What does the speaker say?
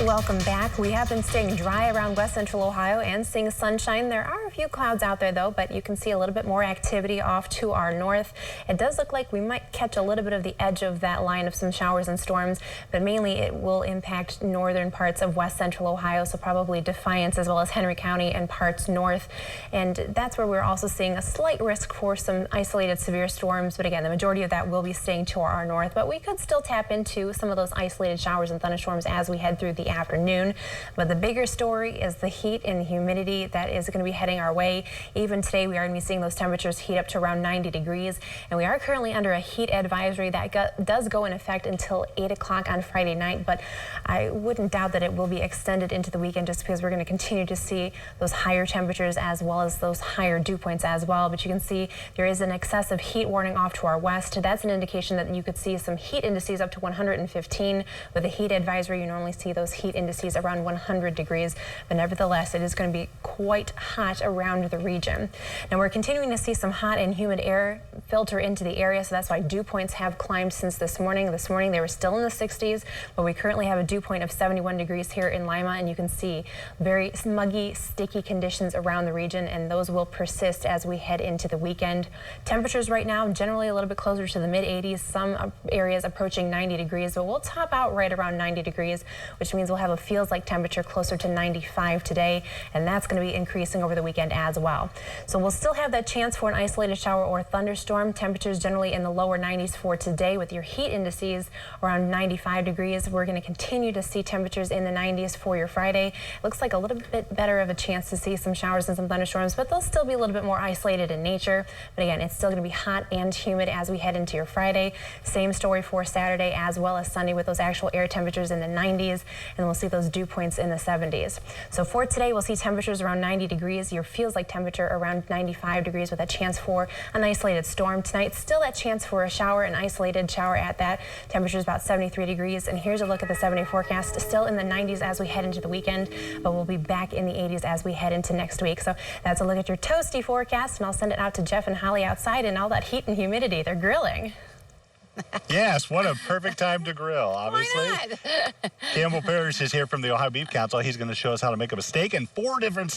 Welcome back. We have been staying dry around west central Ohio and seeing sunshine. There are a few clouds out there though, but you can see a little bit more activity off to our north. It does look like we might catch a little bit of the edge of that line of some showers and storms, but mainly it will impact northern parts of west central Ohio, so probably Defiance as well as Henry County and parts north. And that's where we're also seeing a slight risk for some isolated severe storms, but again, the majority of that will be staying to our north, but we could still tap into some of those isolated showers and thunderstorms as we head through the afternoon. But the bigger story is the heat and humidity that is going to be heading our way. Even today, we are going to be seeing those temperatures heat up to around 90 degrees, and we are currently under a heat advisory that does go in effect until 8 o'clock on Friday night, but I wouldn't doubt that it will be extended into the weekend just because we're going to continue to see those higher temperatures as well as those higher dew points as well. But you can see there is an excessive heat warning off to our west. That's an indication that you could see some heat indices up to 115. With a heat advisory, you normally see those heat indices around 100 degrees, but nevertheless, it is going to be quite hot around the region. Now, we're continuing to see some hot and humid air filter into the area, so that's why dew points have climbed since this morning. This morning, they were still in the 60s, but we currently have a dew point of 71 degrees here in Lima, and you can see very smuggy, sticky conditions around the region, and those will persist as we head into the weekend. Temperatures right now, generally a little bit closer to the mid-80s, some areas approaching 90 degrees, but we'll top out right around 90 degrees, which means we'll have a feels-like temperature closer to 95 today, and that's going to be increasing over the weekend as well. So we'll still have that chance for an isolated shower or thunderstorm. Temperatures generally in the lower 90s for today, with your heat indices around 95 degrees. We're going to continue to see temperatures in the 90s for your Friday. Looks like a little bit better of a chance to see some showers and some thunderstorms, but they'll still be a little bit more isolated in nature. But again, it's still going to be hot and humid as we head into your Friday. Same story for Saturday as well as Sunday, with those actual air temperatures in the 90s, and we'll see those dew points in the 70s. So for today, we'll see temperatures around 90 degrees. Your feels like temperature around 95 degrees with a chance for an isolated storm. Tonight, still that chance for a shower, an isolated shower at that. Temperature is about 73 degrees. And here's a look at the 7-day forecast. Still in the 90s as we head into the weekend, but we'll be back in the 80s as we head into next week. So that's a look at your toasty forecast, and I'll send it out to Jeff and Holly outside and all that heat and humidity. They're grilling. Yes, what a perfect time to grill, obviously. Why not? Campbell Parrish is here from the Ohio Beef Council. He's going to show us how to make a steak and 4 different